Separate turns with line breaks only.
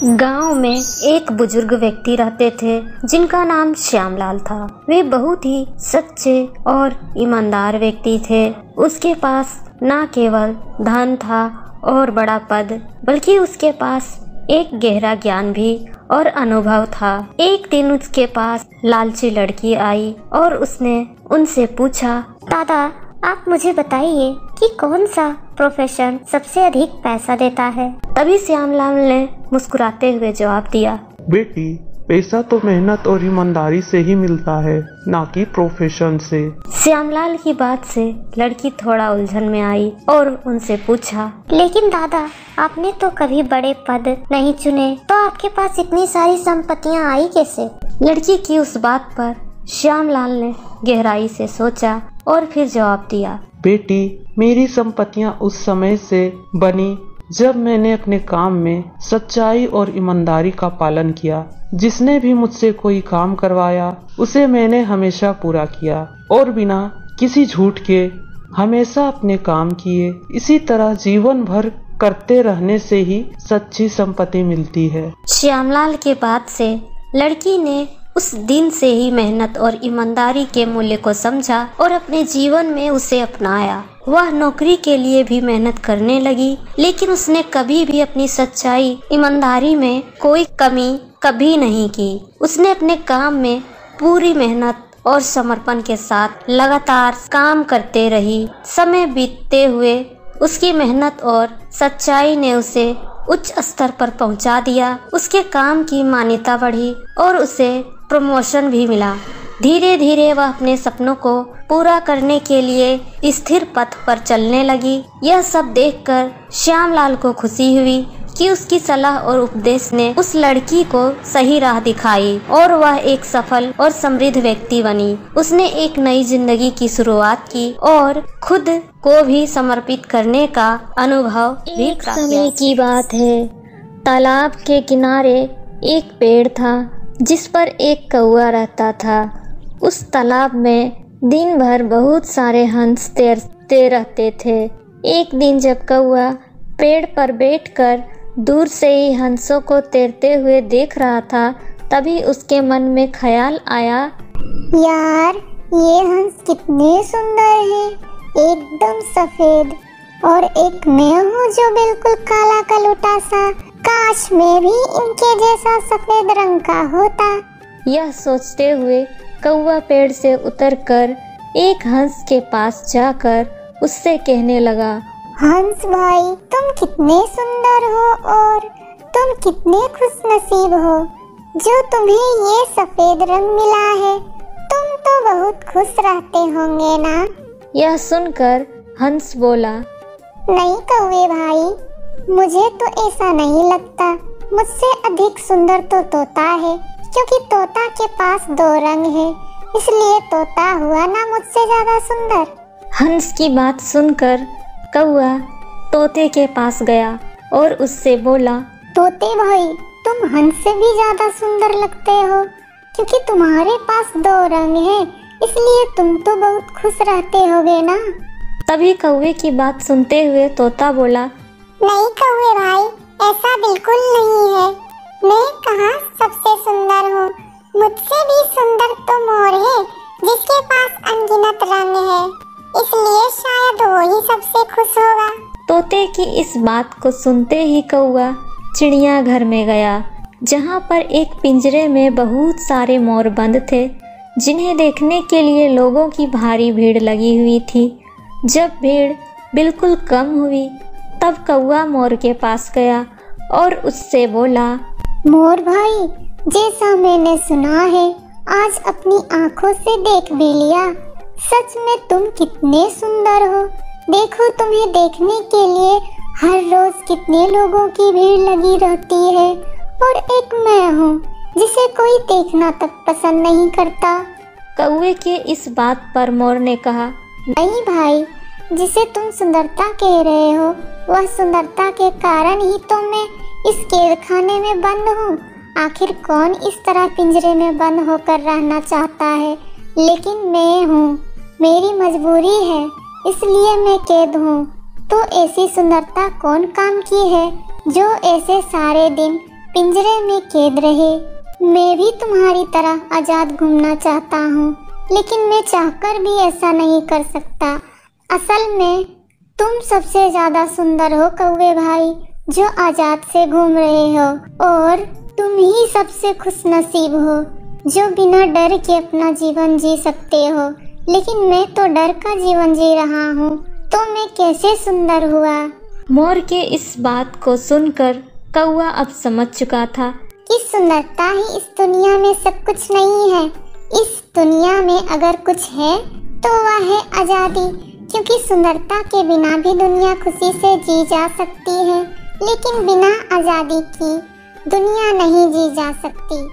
गांव में एक बुजुर्ग व्यक्ति रहते थे जिनका नाम श्यामलाल था। वे बहुत ही सच्चे और ईमानदार व्यक्ति थे। उसके पास न केवल धन था और बड़ा पद, बल्कि उसके पास एक गहरा ज्ञान भी और अनुभव था। एक दिन उसके पास लालची लड़की आई और उसने उनसे पूछा,
दादा, आप मुझे बताइए कि कौन सा प्रोफेशन सबसे अधिक पैसा देता है।
तभी श्यामलाल ने मुस्कुराते हुए जवाब दिया,
बेटी, पैसा तो मेहनत और ईमानदारी से ही मिलता है, ना कि प्रोफेशन से।
श्यामलाल की बात से लड़की थोड़ा उलझन में आई और उनसे पूछा,
लेकिन दादा, आपने तो कभी बड़े पद नहीं चुने, तो आपके पास इतनी सारी संपत्तियां आई कैसे?
लड़की की उस बात पर श्यामलाल ने गहराई से सोचा और फिर जवाब दिया,
बेटी, मेरी संपत्तियां उस समय से बनी जब मैंने अपने काम में सच्चाई और ईमानदारी का पालन किया। जिसने भी मुझसे कोई काम करवाया उसे मैंने हमेशा पूरा किया और बिना किसी झूठ के हमेशा अपने काम किए। इसी तरह जीवन भर करते रहने से ही सच्ची संपत्ति मिलती है।
श्यामलाल के बात से लड़की ने उस दिन से ही मेहनत और ईमानदारी के मूल्य को समझा और अपने जीवन में उसे अपनाया। वह नौकरी के लिए भी मेहनत करने लगी, लेकिन उसने कभी भी अपनी सच्चाई ईमानदारी में कोई कमी कभी नहीं की। उसने अपने काम में पूरी मेहनत और समर्पण के साथ लगातार काम करते रही। समय बीतते हुए उसकी मेहनत और सच्चाई ने उसे उच्च स्तर पर पहुंचा दिया। उसके काम की मान्यता बढ़ी और उसे प्रमोशन भी मिला। धीरे धीरे वह अपने सपनों को पूरा करने के लिए स्थिर पथ पर चलने लगी। यह सब देखकर श्यामलाल को खुशी हुई कि उसकी सलाह और उपदेश ने उस लड़की को सही राह दिखाई और वह एक सफल और समृद्ध व्यक्ति बनी। उसने एक नई जिंदगी की शुरुआत की और खुद को भी समर्पित करने का अनुभव भी प्राप्त किया। समय की बात है, तालाब के किनारे एक पेड़ था जिस पर एक कौवा रहता था। उस तालाब में दिन भर बहुत सारे हंस तैरते रहते थे। एक दिन जब कौवा पेड़ पर बैठकर दूर से ही हंसों को तैरते हुए देख रहा था, तभी उसके मन में ख्याल आया,
यार, ये हंस कितने सुंदर हैं, एकदम सफेद, और एक मैं हूँ जो बिल्कुल काला कलूटा सा। काश मैं भी इनके जैसा सफेद रंग का होता।
यह सोचते हुए कौवा पेड़ से उतरकर एक हंस के पास जाकर उससे कहने लगा,
हंस भाई, तुम कितने सुंदर हो और तुम कितने खुशनसीब हो जो तुम्हें ये सफेद रंग मिला है। तुम तो बहुत खुश रहते होंगे ना?
यह सुनकर हंस बोला,
नहीं कौवे भाई, मुझे तो ऐसा नहीं लगता। मुझसे अधिक सुंदर तो तोता है, क्योंकि तोता के पास 2 रंग है, इसलिए तोता हुआ ना मुझसे ज्यादा सुंदर।
हंस की बात सुनकर कौवा तोते के पास गया और उससे बोला,
तोते भाई, तुम हंस से भी ज्यादा सुंदर लगते हो, क्योंकि तुम्हारे पास 2 रंग हैं, इसलिए तुम तो बहुत खुश रहते होगे ना?
तभी कौवे की बात सुनते हुए तोता बोला,
नहीं कौवे भाई, ऐसा बिल्कुल नहीं है। मैं कहाँ सबसे सुंदर हूँ, मुझसे भी सुंदर तो मोर है जिसके पास अनगिनत रंग है, इसलिए शायद वो ही सबसे खुश होगा।
तोते की इस बात को सुनते ही कौवा चिड़ियाघर में गया, जहाँ पर एक पिंजरे में बहुत सारे मोर बंद थे, जिन्हें देखने के लिए लोगों की भारी भीड़ लगी हुई थी। जब भीड़ बिल्कुल कम हुई तब कौवा मोर के पास गया और उससे बोला,
मोर भाई, जैसा मैंने सुना है, आज अपनी आँखों से देख भी लिया। सच में तुम कितने सुंदर हो। देखो, तुम्हें देखने के लिए हर रोज कितने लोगों की भीड़ लगी रहती है, और एक मैं हूँ जिसे कोई देखना तक पसंद नहीं करता।
कौवे के इस बात पर मोर ने कहा,
नहीं भाई, जिसे तुम सुंदरता कह रहे हो, वह सुंदरता के कारण ही तो मैं इस कैद खाने में बंद हूँ। आखिर कौन इस तरह पिंजरे में बंद होकर रहना चाहता है, लेकिन मैं हूँ, मेरी मजबूरी है, इसलिए मैं कैद हूँ। तो ऐसी सुंदरता कौन काम की है जो ऐसे सारे दिन पिंजरे में कैद रहे। मैं भी तुम्हारी तरह आजाद घूमना चाहता हूँ, लेकिन मैं चाहकर भी ऐसा नहीं कर सकता। असल में तुम सबसे ज्यादा सुंदर हो कौवे भाई, जो आजाद से घूम रहे हो, और तुम ही सबसे खुशनसीब हो जो बिना डर के अपना जीवन जी सकते हो। लेकिन मैं तो डर का जीवन जी रहा हूँ, तो मैं कैसे सुंदर हुआ।
मोर के इस बात को सुनकर कौवा अब समझ चुका था
कि सुंदरता ही इस दुनिया में सब कुछ नहीं है। इस दुनिया में अगर कुछ है तो वह है आजादी, क्योंकि सुंदरता के बिना भी दुनिया खुशी से जी जा सकती है, लेकिन बिना आजादी की दुनिया नहीं जी जा सकती।